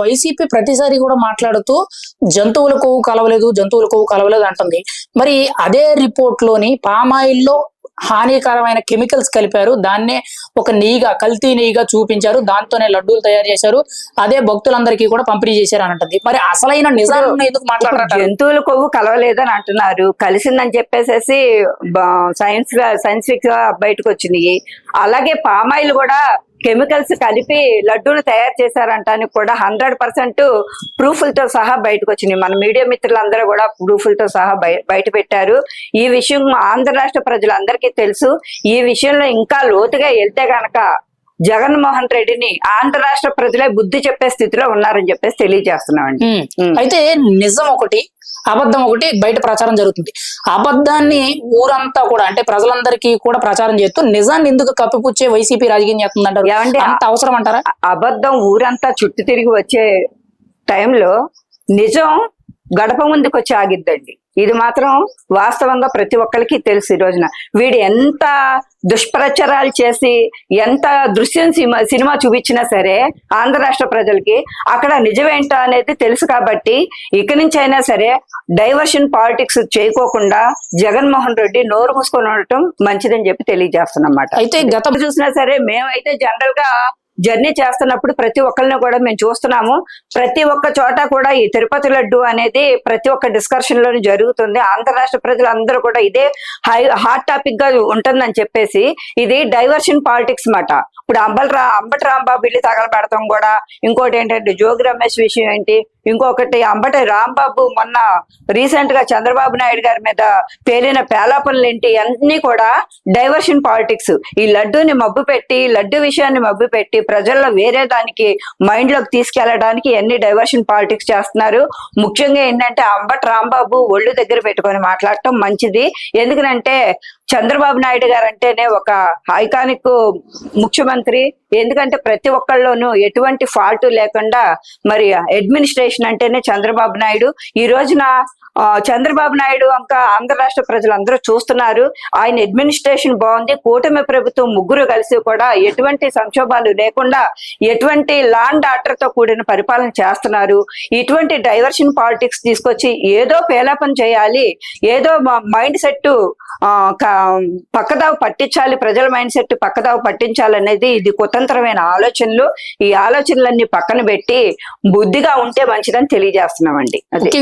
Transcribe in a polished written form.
YCP ప్రతిసారి కూడా మాట్లాడుతూ జంతువుల కొవ్వు కలవలేదు అంటుంది. మరి అదే రిపోర్ట్ లోని పామాయిల్లో హానికరమైన కెమికల్స్ కలిపారు, దాన్నే ఒక నెయ్యిగా కల్తీ నెయ్యిగా చూపించారు, దాంతోనే లడ్డూలు తయారు చేశారు, అదే భక్తులందరికీ కూడా పంపిణీ చేశారు అని అంటుంది. మరి అసలైన నిజాలను ఎందుకు మాట్లాడారు? జంతువుల కొవ్వు కలవలేదని అంటున్నారు, కలిసిందని చెప్పేసి సైంటిఫిక్ గా బయటకు వచ్చినాయి. అలాగే పామాయిల్ కూడా కెమికల్స్ కలిపి లడ్డూలు తయారు చేశారంటానికి కూడా 100% ప్రూఫ్లతో సహా బయటకు వచ్చినాయి. మన మీడియా మిత్రులందరూ కూడా ప్రూఫ్లతో సహా బయట పెట్టారు. ఈ విషయం ఆంధ్ర రాష్ట్ర ప్రజలందరికీ తెలుసు. ఈ విషయంలో ఇంకా లోతుగా వెళ్తే గనక జగన్మోహన్ రెడ్డిని ఆంధ్ర రాష్ట్ర ప్రజలే బుద్ధి చెప్పే స్థితిలో ఉన్నారని చెప్పేసి తెలియజేస్తున్నామండి. అయితే నిజం ఒకటి, అబద్ధం ఒకటి బయట ప్రచారం జరుగుతుంది. అబద్ధాన్ని ఊరంతా కూడా అంటే ప్రజలందరికీ కూడా ప్రచారం చేస్తూ నిజాన్ని ఎందుకు కప్పిపుచ్చే వైసీపీ రాజకీయం చేస్తుందంటారు? ఏమంటే అంత అవసరం అంటారా? అబద్ధం ఊరంతా చుట్టూ తిరిగి వచ్చే టైంలో నిజం గడప ముందుకు వచ్చి ఆగిద్దండి. ఇది మాత్రం వాస్తవంగా ప్రతి ఒక్కరికి తెలుసు. ఈ రోజున వీడు ఎంత దుష్ప్రచారాలు చేసి ఎంత దృశ్యం సినిమా చూపించినా సరే ఆంధ్ర రాష్ట్ర ప్రజలకి అక్కడ నిజమేంటో అనేది తెలుసు. కాబట్టి ఇక నుంచి అయినా సరే డైవర్షన్ పాలిటిక్స్ చేయకోకుండా జగన్మోహన్ రెడ్డి నోరు మూసుకొని ఉండటం మంచిదని చెప్పి తెలియజేస్తున్నమాట. అయితే గతం చూసినా సరే మేమైతే జనరల్ గా జర్నీ చేస్తున్నప్పుడు ప్రతి ఒక్కరిని కూడా మేము చూస్తున్నాము. ప్రతి ఒక్క చోట కూడా ఈ తిరుపతి లడ్డు అనేది ప్రతి ఒక్క డిస్కషన్ లోనే జరుగుతుంది. ఆంధ్ర రాష్ట్ర ప్రజలందరూ కూడా ఇదే హాట్ టాపిక్ గా ఉంటుందని చెప్పేసి ఇది డైవర్షన్ పాలిటిక్స్ మాట. ఇప్పుడు అంబటి రాంబాబు ఇల్లు తగలబెడతాం కూడా, ఇంకోటి ఏంటంటే జోగి రమేష్ విషయం ఏంటి, ఇంకొకటి అంబటి రాంబాబు మొన్న రీసెంట్ గా చంద్రబాబు నాయుడు గారి మీద పేలిన పేలాపనలు ఏంటి, అన్ని కూడా డైవర్షన్ పాలిటిక్స్. ఈ లడ్డూని మబ్బు పెట్టి, లడ్డు విషయాన్ని మబ్బు పెట్టి ప్రజల్లో వేరే దానికి మైండ్ లోకి తీసుకెళ్లడానికి అన్ని డైవర్షన్ పాలిటిక్స్ చేస్తున్నారు. ముఖ్యంగా ఏంటంటే అంబటి రాంబాబు ఒళ్ళు దగ్గర పెట్టుకొని మాట్లాడటం మంచిది. ఎందుకంటే చంద్రబాబు నాయుడు గారు అంటేనే ఒక ఐకానిక్ ముఖ్యమంత్రి. ఎందుకంటే ప్రతి ఒక్కళ్ళలోనూ ఎటువంటి ఫాల్ట్ లేకుండా మరి అడ్మినిస్ట్రేషన్ అంటేనే చంద్రబాబు నాయుడు. ఈ రోజున చంద్రబాబు నాయుడు ఇంకా ఆంధ్ర రాష్ట్ర ప్రజలందరూ చూస్తున్నారు. ఆయన అడ్మినిస్ట్రేషన్ బాగుంది. కూటమి ప్రభుత్వం ముగ్గురు కలిసి కూడా ఎటువంటి సంక్షోభాలు లేకుండా ఎటువంటి లా అండ్ ఆర్డర్ తో కూడిన పరిపాలన చేస్తున్నారు. ఇటువంటి డైవర్షన్ పాలిటిక్స్ తీసుకొచ్చి ఏదో పేలాపన చేయాలి, ఏదో మైండ్ సెట్ పక్కదావు పట్టించాలి, ప్రజల మైండ్ సెట్ పక్కదావు పట్టించాలనేది ఇది కుతంత్రమైన ఆలోచనలు. ఈ ఆలోచనలన్నీ పక్కన పెట్టి బుద్ధిగా ఉంటే మంచిదని తెలియజేస్తున్నామండి. అది